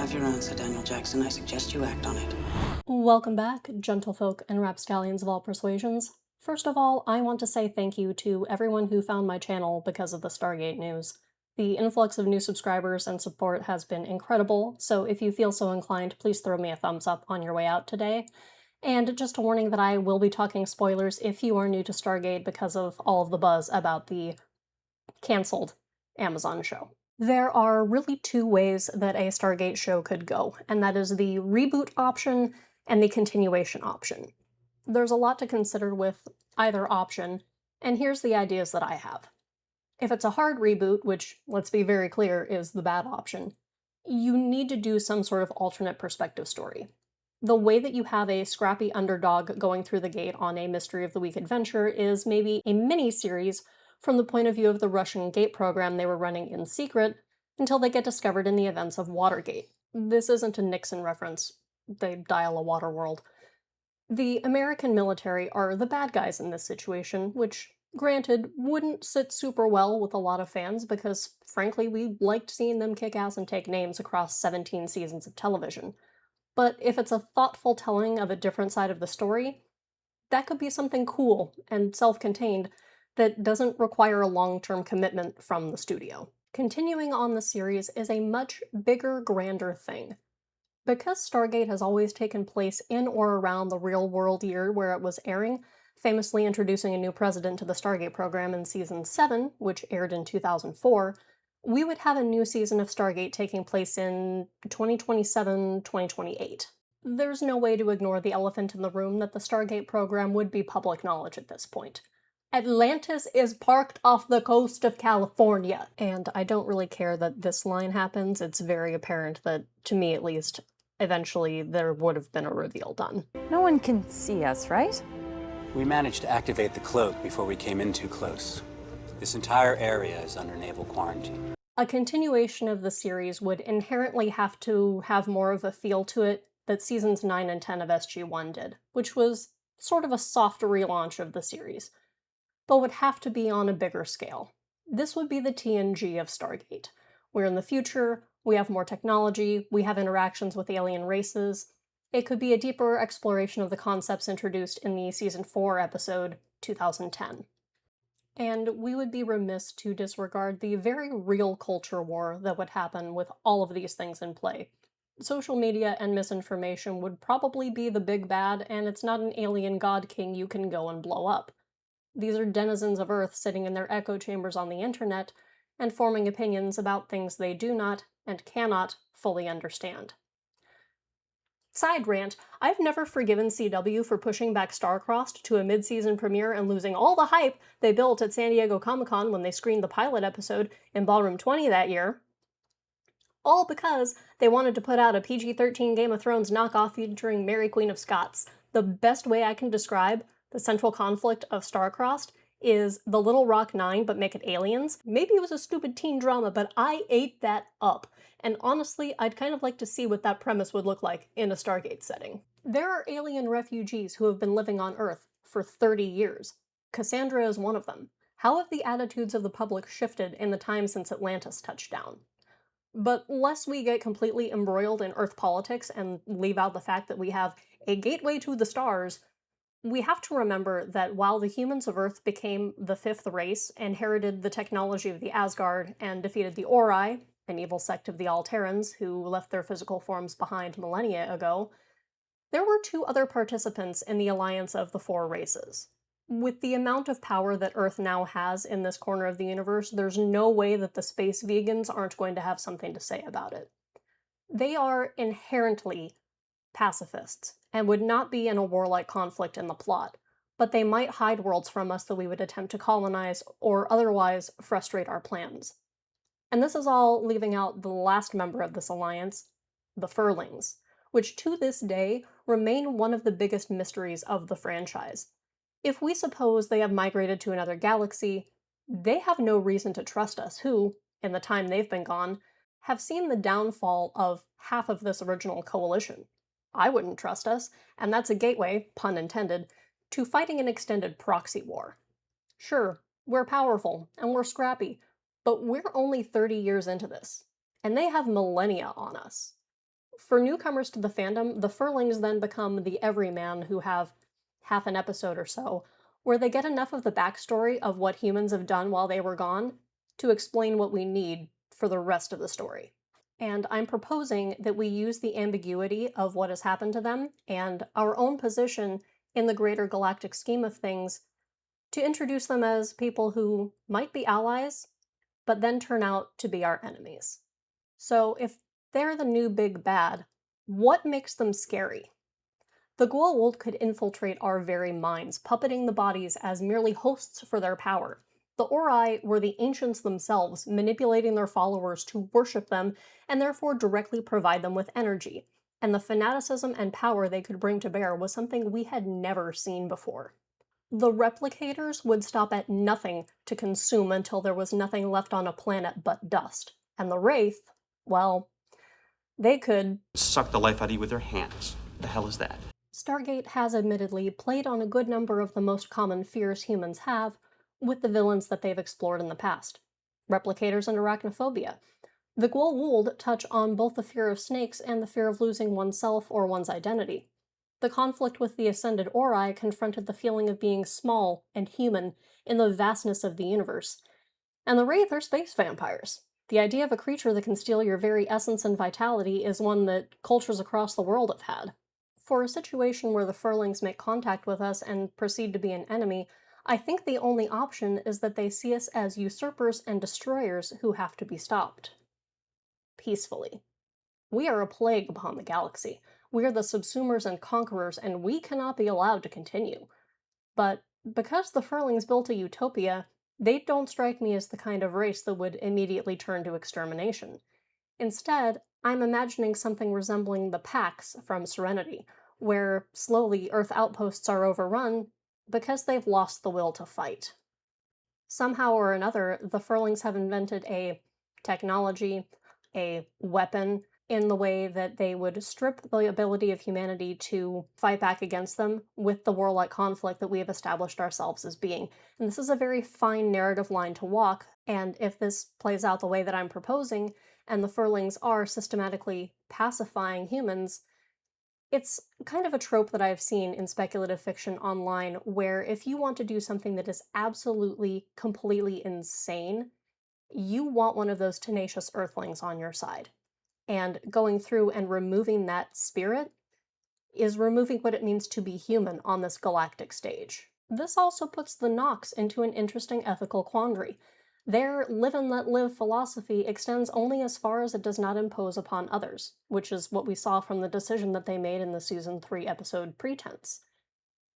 have your answer, Daniel Jackson. I suggest you act on it. Welcome back, gentlefolk and rapscallions of all persuasions. First of all, I want to say thank you to everyone who found my channel because of the Stargate news. The influx of new subscribers and support has been incredible, so if you feel so inclined, please throw me a thumbs up on your way out today. And just a warning that I will be talking spoilers if you are new to Stargate because of all of the buzz about the cancelled Amazon show. There are really two ways that a Stargate show could go, and that is the reboot option and the continuation option. There's a lot to consider with either option, and here's the ideas that I have. If it's a hard reboot, which, let's be very clear, is the bad option, you need to do some sort of alternate perspective story. The way that you have a scrappy underdog going through the gate on a Mystery of the Week adventure is maybe a mini-series from the point of view of the Russian gate program they were running in secret until they get discovered in the events of Watergate. This isn't a Nixon reference. They dial a water world. The American military are the bad guys in this situation, which, granted, wouldn't sit super well with a lot of fans because, frankly, we liked seeing them kick ass and take names across 17 seasons of television. But if it's a thoughtful telling of a different side of the story, that could be something cool and self-contained that doesn't require a long-term commitment from the studio. Continuing on the series is a much bigger, grander thing. Because Stargate has always taken place in or around the real-world year where it was airing, famously introducing a new president to the Stargate program in Season 7, which aired in 2004, we would have a new season of Stargate taking place in 2027-2028. There's no way to ignore the elephant in the room that the Stargate program would be public knowledge at this point. Atlantis is parked off the coast of California. And I don't really care that this line happens. It's very apparent that, to me at least, eventually there would have been a reveal done. No one can see us, right? We managed to activate the cloak before we came in too close. This entire area is under naval quarantine. A continuation of the series would inherently have to have more of a feel to it that seasons 9 and 10 of SG-1 did, which was sort of a soft relaunch of the series, but would have to be on a bigger scale. This would be the TNG of Stargate, where in the future, we have more technology, we have interactions with alien races. It could be a deeper exploration of the concepts introduced in the Season 4 episode, 2010. And we would be remiss to disregard the very real culture war that would happen with all of these things in play. Social media and misinformation would probably be the big bad, and it's not an alien god king you can go and blow up. These are denizens of Earth sitting in their echo chambers on the internet and forming opinions about things they do not and cannot fully understand. Side rant, I've never forgiven CW for pushing back Starcrossed to a mid-season premiere and losing all the hype they built at San Diego Comic-Con when they screened the pilot episode in Ballroom 20 that year. All because they wanted to put out a PG-13 Game of Thrones knockoff featuring Mary Queen of Scots. The best way I can describe the central conflict of Starcrossed is the Little Rock Nine, but make it aliens. Maybe it was a stupid teen drama, but I ate that up. And honestly, I'd kind of like to see what that premise would look like in a Stargate setting. There are alien refugees who have been living on Earth for 30 years. Cassandra is one of them. How have the attitudes of the public shifted in the time since Atlantis touched down? But lest we get completely embroiled in Earth politics and leave out the fact that we have a gateway to the stars, we have to remember that while the humans of Earth became the fifth race, inherited the technology of the Asgard, and defeated the Ori, an evil sect of the Alterans who left their physical forms behind millennia ago, there were two other participants in the alliance of the four races. With the amount of power that Earth now has in this corner of the universe, there's no way that the space vegans aren't going to have something to say about it. They are inherently pacifists, and would not be in a warlike conflict in the plot, but they might hide worlds from us that we would attempt to colonize or otherwise frustrate our plans. And this is all leaving out the last member of this alliance, the Furlings, which to this day remain one of the biggest mysteries of the franchise. If we suppose they have migrated to another galaxy, they have no reason to trust us who, in the time they've been gone, have seen the downfall of half of this original coalition. I wouldn't trust us, and that's a gateway, pun intended, to fighting an extended proxy war. Sure, we're powerful, and we're scrappy, but we're only 30 years into this, and they have millennia on us. For newcomers to the fandom, the Furlings then become the everyman who have half an episode or so, where they get enough of the backstory of what humans have done while they were gone to explain what we need for the rest of the story. And I'm proposing that we use the ambiguity of what has happened to them and our own position in the greater galactic scheme of things to introduce them as people who might be allies, but then turn out to be our enemies. So if they're the new big bad, what makes them scary? The Goa'uld could infiltrate our very minds, puppeting the bodies as merely hosts for their power. The Ori were the ancients themselves, manipulating their followers to worship them and therefore directly provide them with energy. And the fanaticism and power they could bring to bear was something we had never seen before. The replicators would stop at nothing to consume until there was nothing left on a planet but dust. And the Wraith, well, they could suck the life out of you with their hands. The hell is that? Stargate has admittedly played on a good number of the most common fears humans have with the villains that they've explored in the past. Replicators and arachnophobia. The Goa'uld touch on both the fear of snakes and the fear of losing oneself or one's identity. The conflict with the Ascended Ori confronted the feeling of being small and human in the vastness of the universe. And the Wraith are space vampires. The idea of a creature that can steal your very essence and vitality is one that cultures across the world have had. For a situation where the Furlings make contact with us and proceed to be an enemy, I think the only option is that they see us as usurpers and destroyers who have to be stopped. Peacefully. We are a plague upon the galaxy. We are the subsumers and conquerors, and we cannot be allowed to continue. But because the Furlings built a utopia, they don't strike me as the kind of race that would immediately turn to extermination. Instead, I'm imagining something resembling the Pax from Serenity, where slowly Earth outposts are overrun because they've lost the will to fight. Somehow or another, the Furlings have invented a technology, a weapon, in the way that they would strip the ability of humanity to fight back against them with the warlike conflict that we have established ourselves as being. And this is a very fine narrative line to walk, and if this plays out the way that I'm proposing, and the Furlings are systematically pacifying humans, it's kind of a trope that I've seen in speculative fiction online, where if you want to do something that is absolutely, completely insane, you want one of those tenacious Earthlings on your side. And going through and removing that spirit is removing what it means to be human on this galactic stage. This also puts the Nox into an interesting ethical quandary. Their live and let live philosophy extends only as far as it does not impose upon others, which is what we saw from the decision that they made in the Season 3 episode Pretense.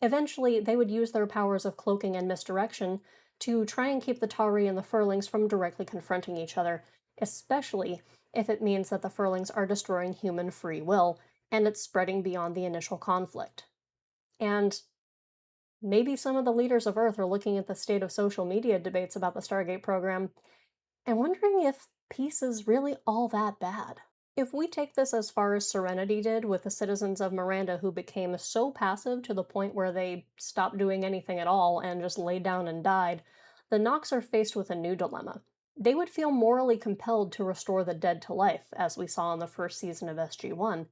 Eventually, they would use their powers of cloaking and misdirection to try and keep the Tauri and the Furlings from directly confronting each other, especially if it means that the Furlings are destroying human free will, and it's spreading beyond the initial conflict. And maybe some of the leaders of Earth are looking at the state of social media debates about the Stargate program and wondering if peace is really all that bad. If we take this as far as Serenity did with the citizens of Miranda who became so passive to the point where they stopped doing anything at all and just laid down and died, the Nox are faced with a new dilemma. They would feel morally compelled to restore the dead to life, as we saw in the first season of SG-1.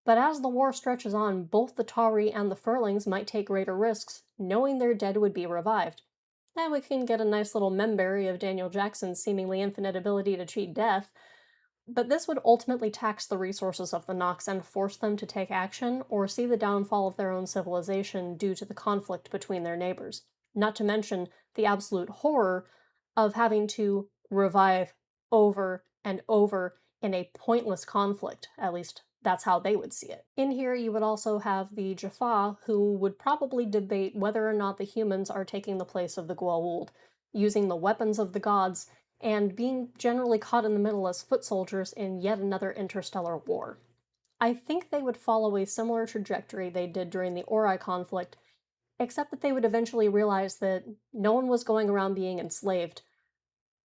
But as the war stretches on, both the Tauri and the Furlings might take greater risks, knowing their dead would be revived. And we can get a nice little memberry of Daniel Jackson's seemingly infinite ability to cheat death, but this would ultimately tax the resources of the Nox and force them to take action or see the downfall of their own civilization due to the conflict between their neighbors. Not to mention the absolute horror of having to revive over and over in a pointless conflict. At least that's how they would see it. In here, you would also have the Jaffa, who would probably debate whether or not the humans are taking the place of the Goa'uld, using the weapons of the gods, and being generally caught in the middle as foot soldiers in yet another interstellar war. I think they would follow a similar trajectory they did during the Ori conflict, except that they would eventually realize that no one was going around being enslaved,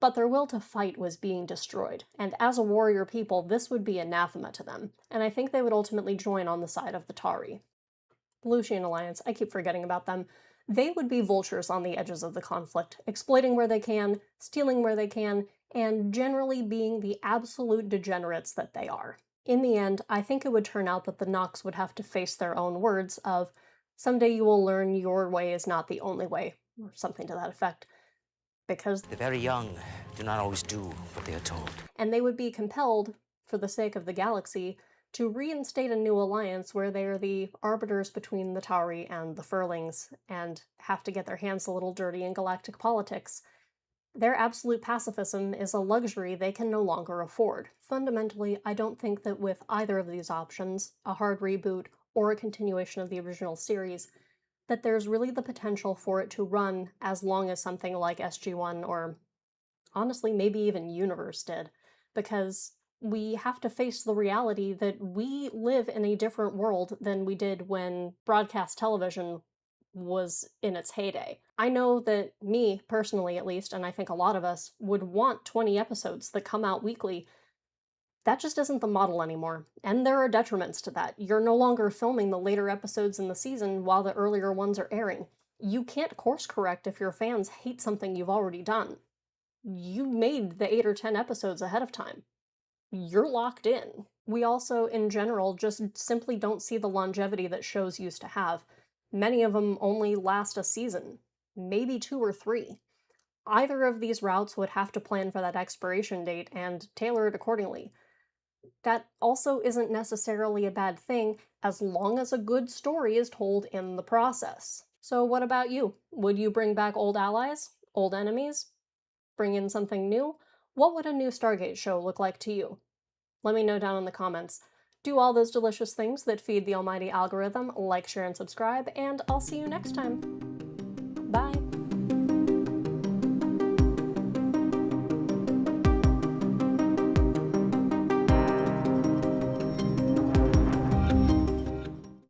but their will to fight was being destroyed, and as a warrior people, this would be anathema to them, and I think they would ultimately join on the side of the Tauri. Lucian Alliance, I keep forgetting about them. They would be vultures on the edges of the conflict, exploiting where they can, stealing where they can, and generally being the absolute degenerates that they are. In the end, I think it would turn out that the Nox would have to face their own words of, someday you will learn your way is not the only way, or something to that effect, because The very young do not always do what they are told. and they would be compelled, for the sake of the galaxy, to reinstate a new alliance where they are the arbiters between the Tauri and the Furlings, and have to get their hands a little dirty in galactic politics. Their absolute pacifism is a luxury they can no longer afford. Fundamentally, I don't think that with either of these options, a hard reboot or a continuation of the original series, that there's really the potential for it to run as long as something like SG-1 or, honestly, maybe even Universe did, because we have to face the reality that we live in a different world than we did when broadcast television was in its heyday. I know that me, personally at least, and I think a lot of us, would want 20 episodes that come out weekly. That just isn't the model anymore, and there are detriments to that. You're no longer filming the later episodes in the season while the earlier ones are airing. You can't course correct if your fans hate something you've already done. You made the 8 or 10 episodes ahead of time. You're locked in. We also, in general, just simply don't see the longevity that shows used to have. Many of them only last a season, maybe 2 or 3. Either of these routes would have to plan for that expiration date and tailor it accordingly. That also isn't necessarily a bad thing, as long as a good story is told in the process. So what about you? Would you bring back old allies? Old enemies? Bring in something new? What would a new Stargate show look like to you? Let me know down in the comments. Do all those delicious things that feed the almighty algorithm, like, share, and subscribe, and I'll see you next time. Bye!